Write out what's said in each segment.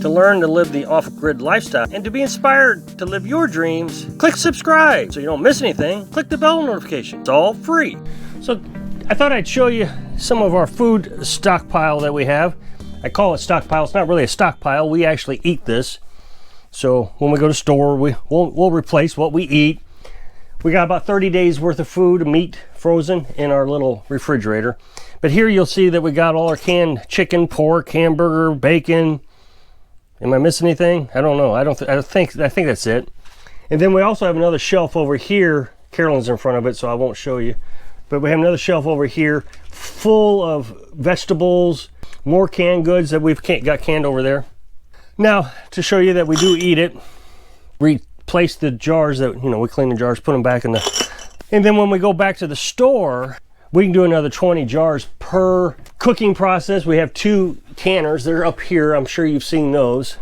To learn to live the off-grid lifestyle and to be inspired to live your dreams, click subscribe so you don't miss anything. Click the bell notification. It's all free. So I thought I'd show you some of our food stockpile that we have. I call it stockpile. It's not really a stockpile. We actually eat this. So when we go to store, we'll replace what we eat. We got about 30 days worth of food, meat frozen in our little refrigerator. But here you'll see that we got all our canned chicken, pork, hamburger, bacon. Am I missing anything? I don't know. I think that's it. And then we also have another shelf over here. Carolyn's in front of it, so I won't show you. But we have another shelf over here full of vegetables, more canned goods that we've got canned over there. Now, to show you that we do eat it, replace the jars that, we clean the jars, put them back in the... And then when we go back to the store, we can do another 20 jars per cooking process. We have 2 canners. They're up here. I'm sure you've seen those.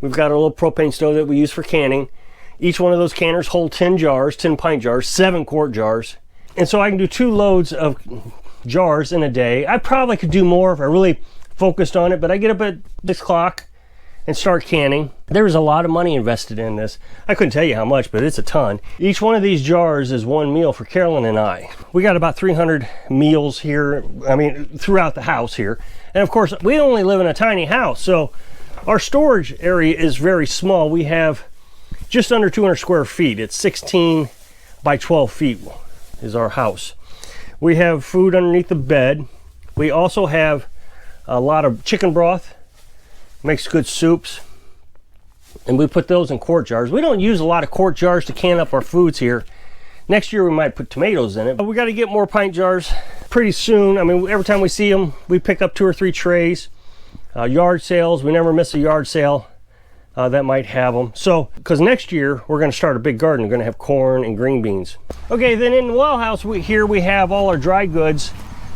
We've got a little propane stove that we use for canning. Each one of those canners hold 10 jars, 10 pint jars, 7 quart jars. And so I can do 2 loads of jars in a day. I probably could do more if I really focused on it, but I get up at 6 o'clock and start canning. There's a lot of money invested in this. I couldn't tell you how much, but it's a ton. Each one of these jars is one meal for Carolyn and I. We got about 300 meals here, throughout the house here. And of course, we only live in a tiny house, so our storage area is very small. We have just under 200 square feet. It's 16 by 12 feet is our house. We have food underneath the bed. We also have a lot of chicken broth. Makes good soups, and we put those in quart jars. We don't use a lot of quart jars to can up our foods here. Next year we might put tomatoes in it, but we got to get more pint jars pretty soon. Every time we see them, we pick up 2 or 3 trays. Yard sales, we never miss a yard sale that might have them. So, because next year we're going to start a big garden. We're going to have corn and green beans. Okay, then in the well house, here we have all our dry goods.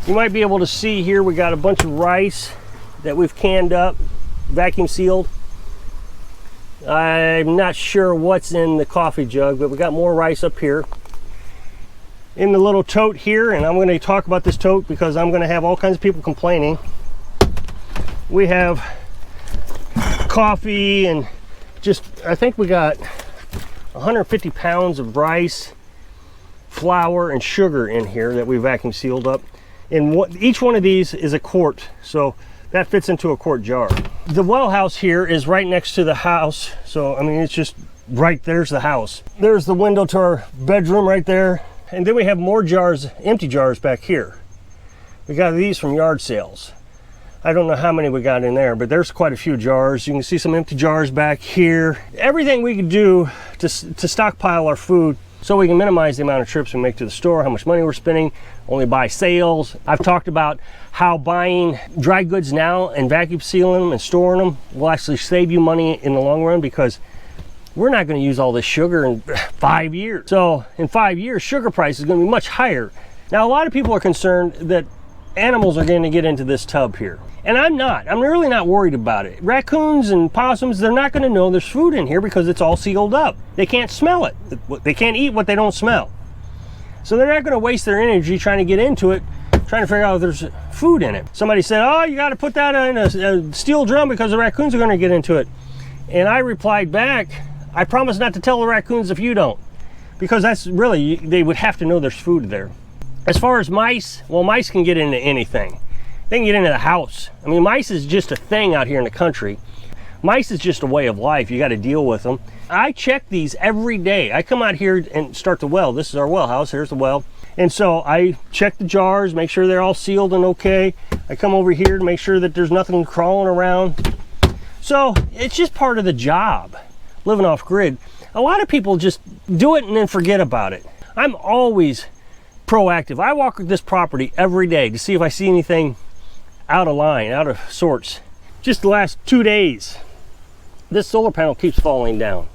You might be able to see here we got a bunch of rice that we've canned up, vacuum sealed. I'm not sure what's in the coffee jug, but we got more rice up here in the little tote here, and I'm going to talk about this tote because I'm going to have all kinds of people complaining. We have coffee and I think we got 150 pounds of rice, flour, and sugar in here that we vacuum sealed up. And each one of these is a quart, so that fits into a quart jar. The well house here is right next to the house. So, it's just right there's the house. There's the window to our bedroom right there. And then we have more jars, empty jars back here. We got these from yard sales. I don't know how many we got in there, but there's quite a few jars. You can see some empty jars back here. Everything we can do to stockpile our food so we can minimize the amount of trips we make to the store, how much money we're spending, only buy sales. I've talked about how buying dry goods now and vacuum sealing them and storing them will actually save you money in the long run, because we're not going to use all this sugar in 5 years. So in 5 years, sugar price is going to be much higher. Now, a lot of people are concerned that animals are going to get into this tub here. And I'm not. I'm really not worried about it. Raccoons and possums, they're not going to know there's food in here because it's all sealed up. They can't smell it. They can't eat what they don't smell. So they're not going to waste their energy trying to get into it, trying to figure out if there's food in it. Somebody said, oh, you got to put that in a steel drum because the raccoons are going to get into it. And I replied back, I promise not to tell the raccoons if you don't. Because that's really, they would have to know there's food there. As far as mice, well, mice can get into anything. They can get into the house. Mice is just a thing out here in the country. Mice is just a way of life. You got to deal with them. I check these every day. I come out here and start the well. This is our well house. Here's the well. And so I check the jars, make sure they're all sealed and okay. I come over here to make sure that there's nothing crawling around. So it's just part of the job, living off grid. A lot of people just do it and then forget about it. I'm always proactive. I walk this property every day to see if I see anything out of line, out of sorts. Just the last 2 days, this solar panel keeps falling down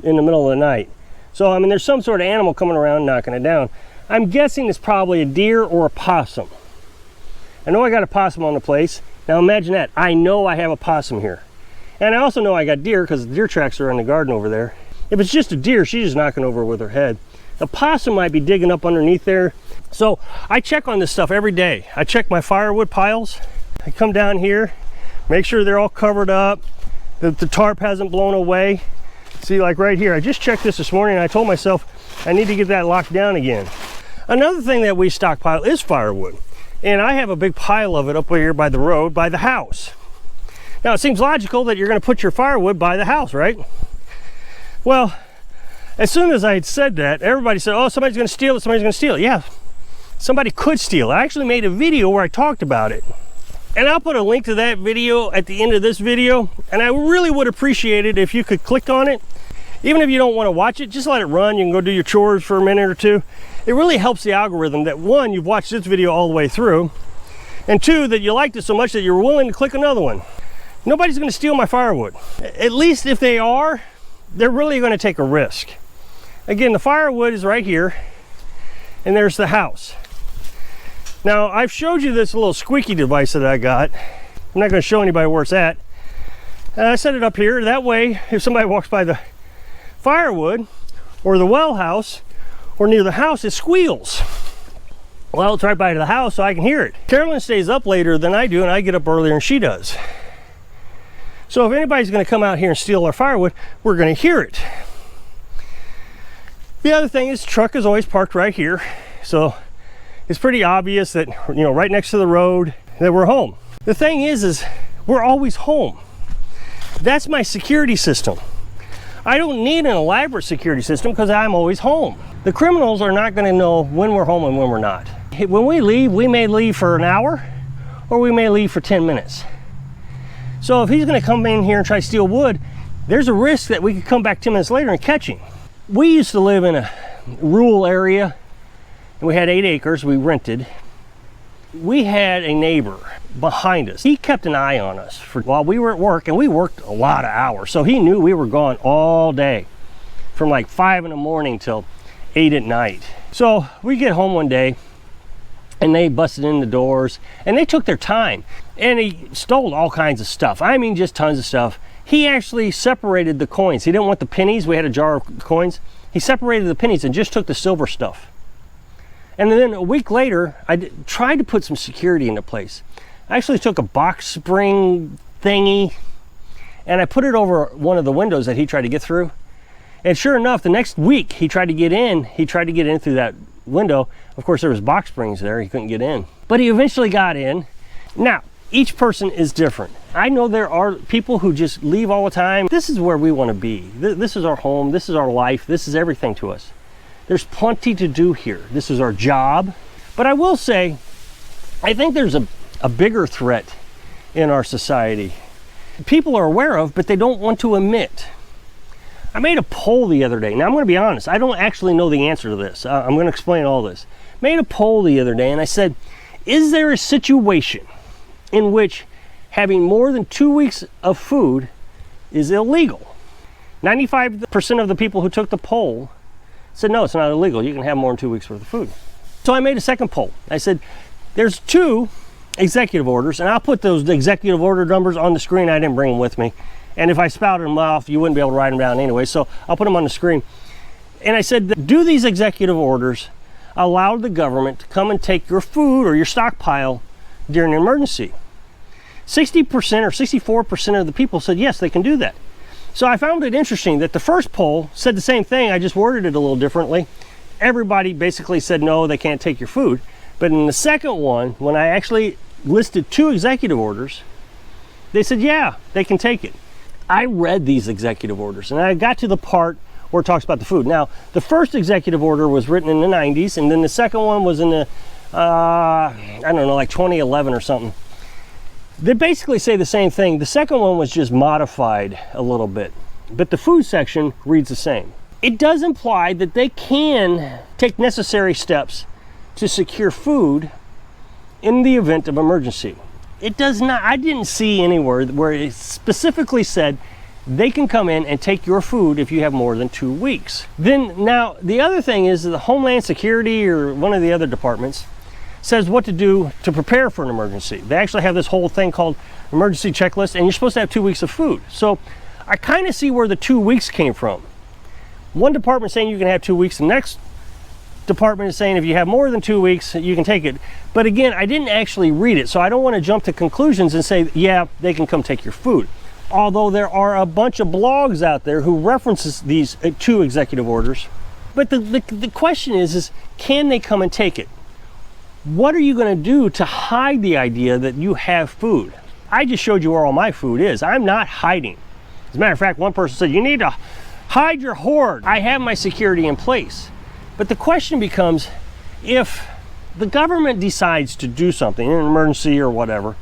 in the middle of the night. So there's some sort of animal coming around knocking it down. I'm guessing it's probably a deer or a possum. I know I got a possum on the place. Now imagine that. I know I have a possum here. And I also know I got deer because the deer tracks are in the garden over there. If it's just a deer, she's just knocking over with her head. The possum might be digging up underneath there. So I check on this stuff every day. I check my firewood piles. I come down here, make sure they're all covered up. that the tarp hasn't blown away. See, like right here, I just checked this morning and I told myself I need to get that locked down again. Another thing that we stockpile is firewood. And I have a big pile of it up here by the road, by the house. Now it seems logical that you're gonna put your firewood by the house, right? Well, as soon as I had said that, everybody said, oh, somebody's gonna steal it, somebody's gonna steal it. Yeah, somebody could steal it. I actually made a video where I talked about it. And I'll put a link to that video at the end of this video. And I really would appreciate it if you could click on it. Even if you don't want to watch it, just let it run. You can go do your chores for a minute or two. It really helps the algorithm that, one, you've watched this video all the way through, and two, that you liked it so much that you're willing to click another one. Nobody's going to steal my firewood. At least if they are, they're really going to take a risk. Again, the firewood is right here, and there's the house. Now, I've showed you this little squeaky device that I got. I'm not going to show anybody where it's at. I set it up here. That way, if somebody walks by the firewood or the well house or near the house, it squeals. Well, it's right by the house, so I can hear it. Carolyn stays up later than I do, and I get up earlier than she does. So if anybody's going to come out here and steal our firewood, we're going to hear it. The other thing is, the truck is always parked right here, so it's pretty obvious that, you know, right next to the road, that we're home. The thing is we're always home. That's my security system. I don't need an elaborate security system because I'm always home. The criminals are not going to know when we're home and when we're not. When we leave, we may leave for an hour or we may leave for 10 minutes. So if he's going to come in here and try to steal wood, there's a risk that we could come back 10 minutes later and catch him. We used to live in a rural area and we had 8 acres we rented. We had a neighbor behind us. He kept an eye on us while we were at work, and we worked a lot of hours. So he knew we were gone all day from like 5 in the morning till 8 at night. So we get home one day and they busted in the doors and they took their time, and he stole all kinds of stuff. I mean, just tons of stuff. He actually separated the coins. He didn't want the pennies. We had a jar of coins. He separated the pennies and just took the silver stuff. And then a week later, I tried to put some security into place. I actually took a box spring thingy and I put it over one of the windows that he tried to get through. And sure enough, the next week he tried to get in. He tried to get in through that window. Of course, there was box springs there. He couldn't get in. But he eventually got in. Now, each person is different. I know there are people who just leave all the time. This is where we want to be. This is our home. This is our life. This is everything to us. There's plenty to do here. This is our job. But I will say, I think there's a bigger threat in our society. People are aware of, but they don't want to admit. I made a poll the other day. Now, I'm going to be honest. I don't actually know the answer to this. I'm going to explain all this. Made a poll the other day, and I said, is there a situation in which having more than 2 weeks of food is illegal? 95% of the people who took the poll said, no, it's not illegal. You can have more than 2 weeks worth of food. So I made a second poll. I said, there's 2 executive orders, and I'll put those executive order numbers on the screen. I didn't bring them with me. And if I spouted them off, you wouldn't be able to write them down anyway. So I'll put them on the screen. And I said, do these executive orders allow the government to come and take your food or your stockpile during an emergency? 60% or 64% of the people said, yes, they can do that. So I found it interesting that the first poll said the same thing. I just worded it a little differently. Everybody basically said, no, they can't take your food. But in the second one, when I actually listed 2 executive orders, they said, yeah, they can take it. I read these executive orders and I got to the part where it talks about the food. Now, the first executive order was written in the 90s, and then the second one was in the, I don't know, like 2011 or something. They basically say the same thing. The second one was just modified a little bit, but the food section reads the same. It does imply that they can take necessary steps to secure food in the event of emergency. It does not, I didn't see anywhere where it specifically said they can come in and take your food if you have more than 2 weeks. Then now, the other thing is the Homeland Security or one of the other departments says what to do to prepare for an emergency. They actually have this whole thing called emergency checklist, and you're supposed to have 2 weeks of food. So I kind of see where the 2 weeks came from. One department saying you can have 2 weeks, the next department is saying if you have more than 2 weeks, you can take it. But again, I didn't actually read it, so I don't want to jump to conclusions and say, yeah, they can come take your food. although there are a bunch of blogs out there who references these 2 executive orders. But the question is can they come and take it? What are you going to do to hide the idea that you have food? I just showed you where all my food is. I'm not hiding. As a matter of fact, one person said, you need to hide your hoard. I have my security in place. But the question becomes, if the government decides to do something, an emergency or whatever,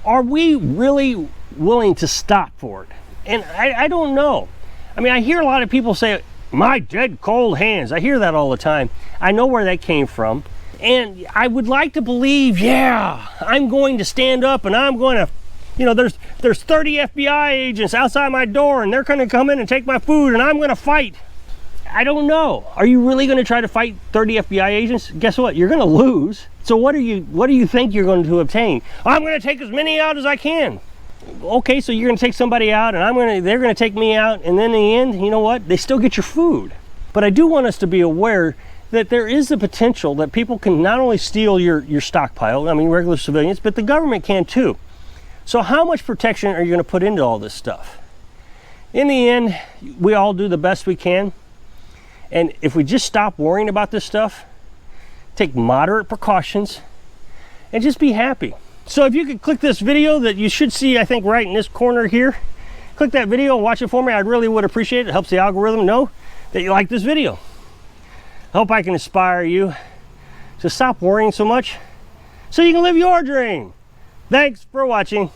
are we really willing to stop for it? And I don't know. I mean, I hear a lot of people say, my dead cold hands. I hear that all the time. I know where that came from. And I would like to believe, yeah, I'm going to stand up and I'm going to, you know, there's 30 FBI agents outside my door and they're going to come in and take my food and I'm going to fight. I don't know. Are you really going to try to fight 30 FBI agents? Guess what? You're going to lose. So what do you think you're going to obtain? I'm going to take as many out as I can. Okay, so you're going to take somebody out and they're going to take me out, and then in the end, you know what? They still get your food. But I do want us to be aware that there is the potential that people can not only steal your stockpile, I mean regular civilians, but the government can too. So how much protection are you going to put into all this stuff? In the end, we all do the best we can. And if we just stop worrying about this stuff, take moderate precautions, and just be happy. So if you could click this video that you should see, I think, right in this corner here, click that video and watch it for me. I really would appreciate it. It helps the algorithm know that you like this video. I hope I can inspire you to stop worrying so much so you can live your dream. Thanks for watching.